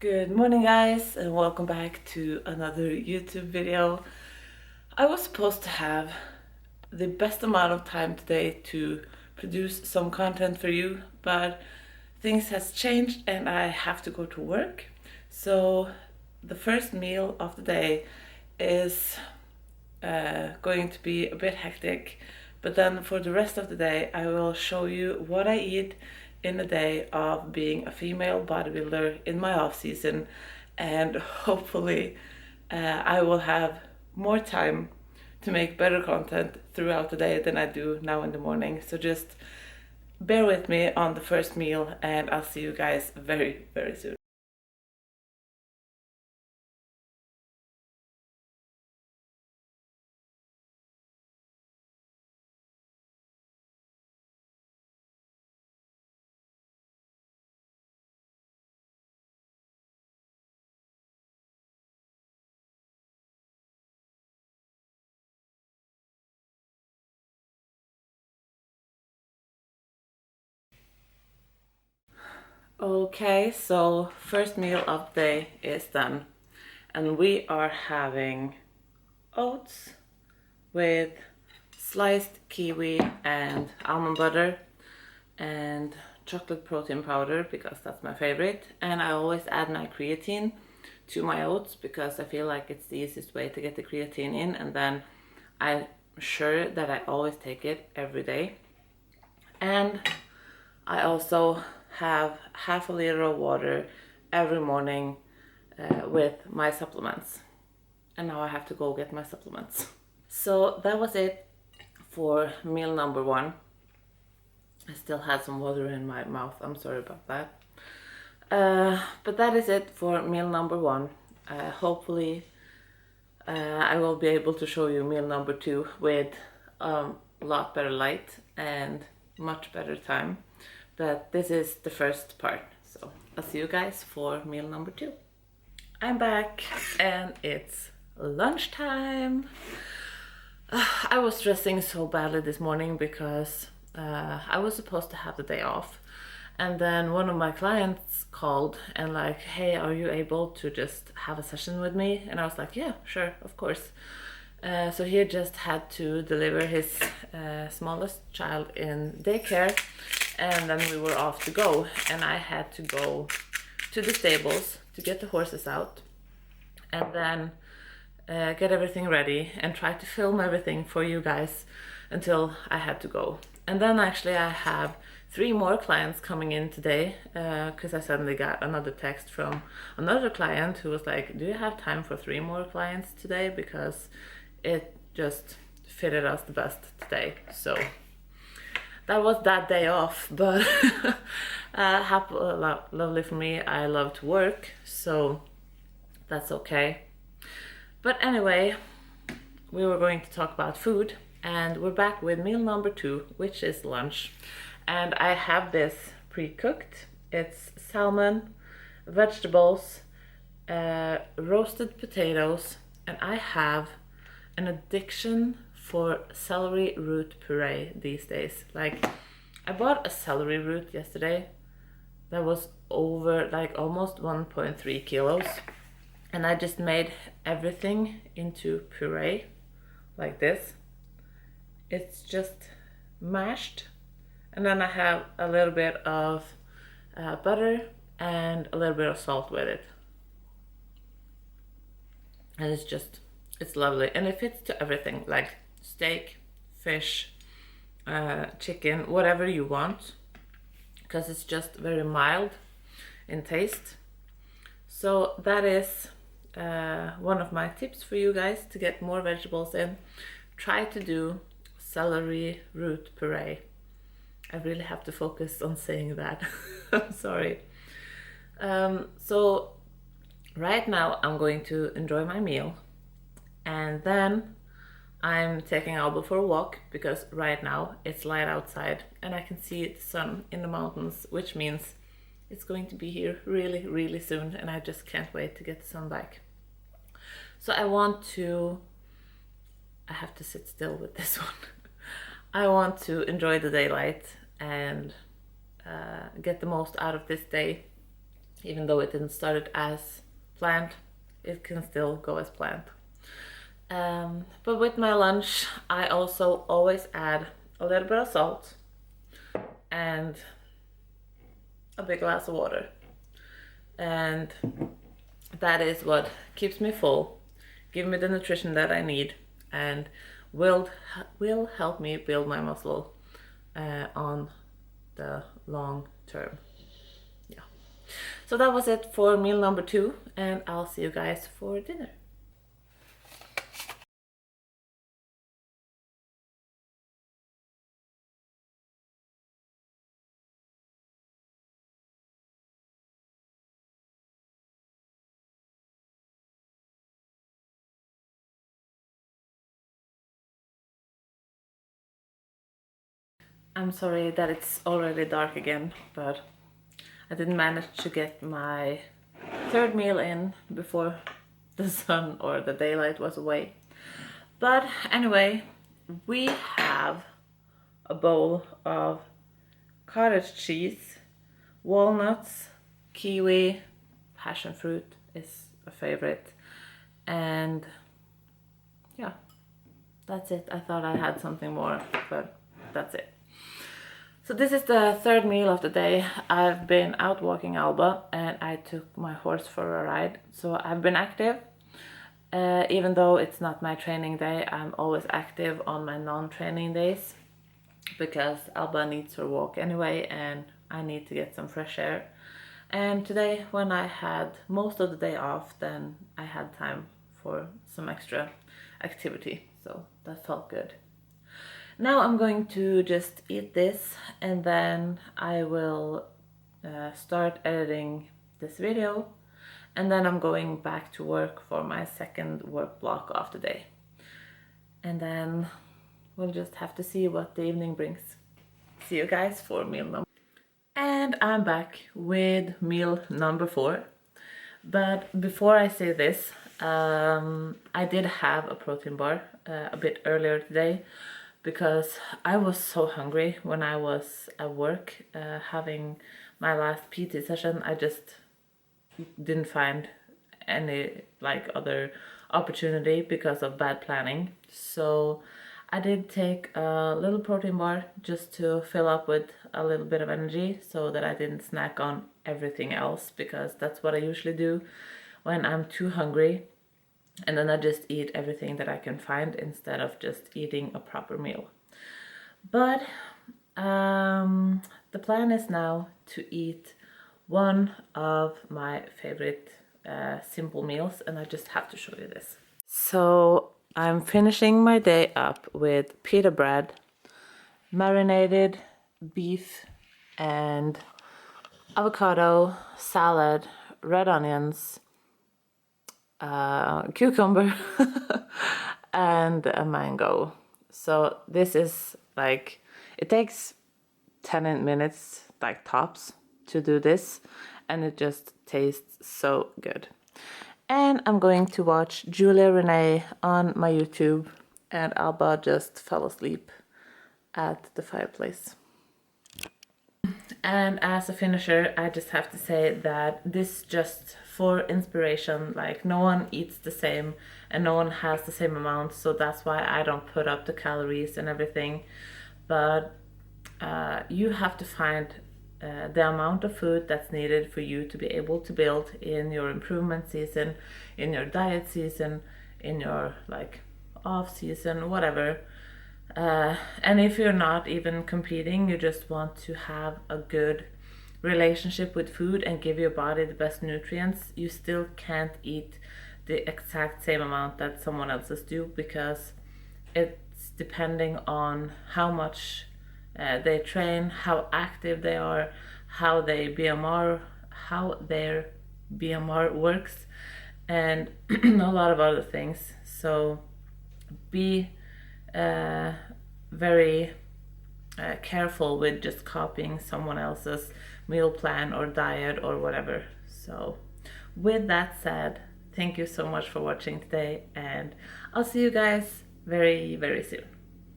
Good morning guys, and welcome back to another YouTube video. I was supposed to have the best amount of time today to produce some content for you, but things has changed and I have to go to work. So the first meal of the day is going to be a bit hectic, but then for the rest of the day I will show you what I eat in a day of being a female bodybuilder in my off season, and hopefully I will have more time to make better content throughout the day than I do now in the morning. So just bear with me on the first meal and I'll see you guys very soon. Okay, so first meal of the day is done, and we are having oats with sliced kiwi and almond butter and chocolate protein powder because that's my favorite. And I always add my creatine to my oats because I feel like it's the easiest way to get the creatine in, and then I'm sure that I always take it every day. And I also have half a liter of water every morning with my supplements. And now I have to go get my supplements. So that was it for meal number one. I still had some water in my mouth, I'm sorry about that. But that is it for meal number one. Hopefully I will be able to show you meal number two with a lot better light and much better time. But this is the first part, so I'll see you guys for meal number two. I'm back and it's lunchtime. I was stressing so badly this morning because I was supposed to have the day off, and then one of my clients called and like, hey, are you able to just have a session with me? And I was like, yeah, sure, of course. So he just had to deliver his smallest child in daycare, and then we were off to go, and I had to go to the stables to get the horses out and then get everything ready and try to film everything for you guys until I had to go. And then actually I have 3 more clients coming in today because I suddenly got another text from another client who was like, do you have time for 3 more clients today, because it just fitted us the best today. So that was that day off, but lovely for me. I love to work, so that's okay. But anyway, we were going to talk about food, and we're back with meal number 2, which is lunch. And I have this pre-cooked. It's salmon, vegetables, roasted potatoes, and I have an addiction for celery root puree these days. Like, I bought a celery root yesterday that was over like almost 1.3 kilos, and I just made everything into puree like this. It's just mashed, and then I have a little bit of butter and a little bit of salt with it, and it's lovely, and it fits to everything, like steak, fish, chicken, whatever you want, because it's just very mild in taste. So that is one of my tips for you guys to get more vegetables in. Try to do celery root puree. I really have to focus on saying that. I'm sorry. So right now I'm going to enjoy my meal, and then I'm taking Alba for a walk because right now it's light outside and I can see the sun in the mountains, which means it's going to be here really soon, and I just can't wait to get the sun back. So I have to sit still with this one. I want to enjoy the daylight and get the most out of this day even though it didn't start as planned, it can still go as planned. But with my lunch, I also always add a little bit of salt and a big glass of water. And that is what keeps me full, give me the nutrition that I need, and will help me build my muscle on the long term. Yeah. So that was it for meal number 2, and I'll see you guys for dinner. I'm sorry that it's already dark again, but I didn't manage to get my 3rd meal in before the sun or the daylight was away. But anyway, we have a bowl of cottage cheese, walnuts, kiwi, passion fruit is a favorite, and yeah, that's it. I thought I had something more, but that's it. So this is the 3rd meal of the day. I've been out walking Alba and I took my horse for a ride. So I've been active. Even though it's not my training day, I'm always active on my non-training days because Alba needs her walk anyway and I need to get some fresh air. And today, when I had most of the day off, then I had time for some extra activity. So that felt good. Now I'm going to just eat this and then I will start editing this video, and then I'm going back to work for my 2nd work block of the day. And then we'll just have to see what the evening brings. See you guys for meal number. And I'm back with meal number 4. But before I say this, I did have a protein bar a bit earlier today, because I was so hungry when I was at work having my last PT session. I just didn't find any other opportunity because of bad planning. So I did take a little protein bar just to fill up with a little bit of energy so that I didn't snack on everything else, because that's what I usually do when I'm too hungry. And then I just eat everything that I can find instead of just eating a proper meal. But the plan is now to eat one of my favorite simple meals, and I just have to show you this. So I'm finishing my day up with pita bread, marinated beef, and avocado, salad, red onions, cucumber and a mango. So this is it takes 10 minutes tops to do this, and it just tastes so good. And I'm going to watch Julia Renee on my YouTube, and Alba just fell asleep at the fireplace. And as a finisher, I just have to say that this just for inspiration, no one eats the same and no one has the same amount, so that's why I don't put up the calories and everything. But you have to find the amount of food that's needed for you to be able to build in your improvement season, in your diet season, in your off season, whatever. And if you're not even competing, you just want to have a good relationship with food and give your body the best nutrients, you still can't eat the exact same amount that someone else's do, because it's depending on how much they train, how active they are, how their BMR works, and a lot of other things. So be very careful with just copying someone else's meal plan or diet or whatever. So with that said, thank you so much for watching today, and I'll see you guys very, very soon.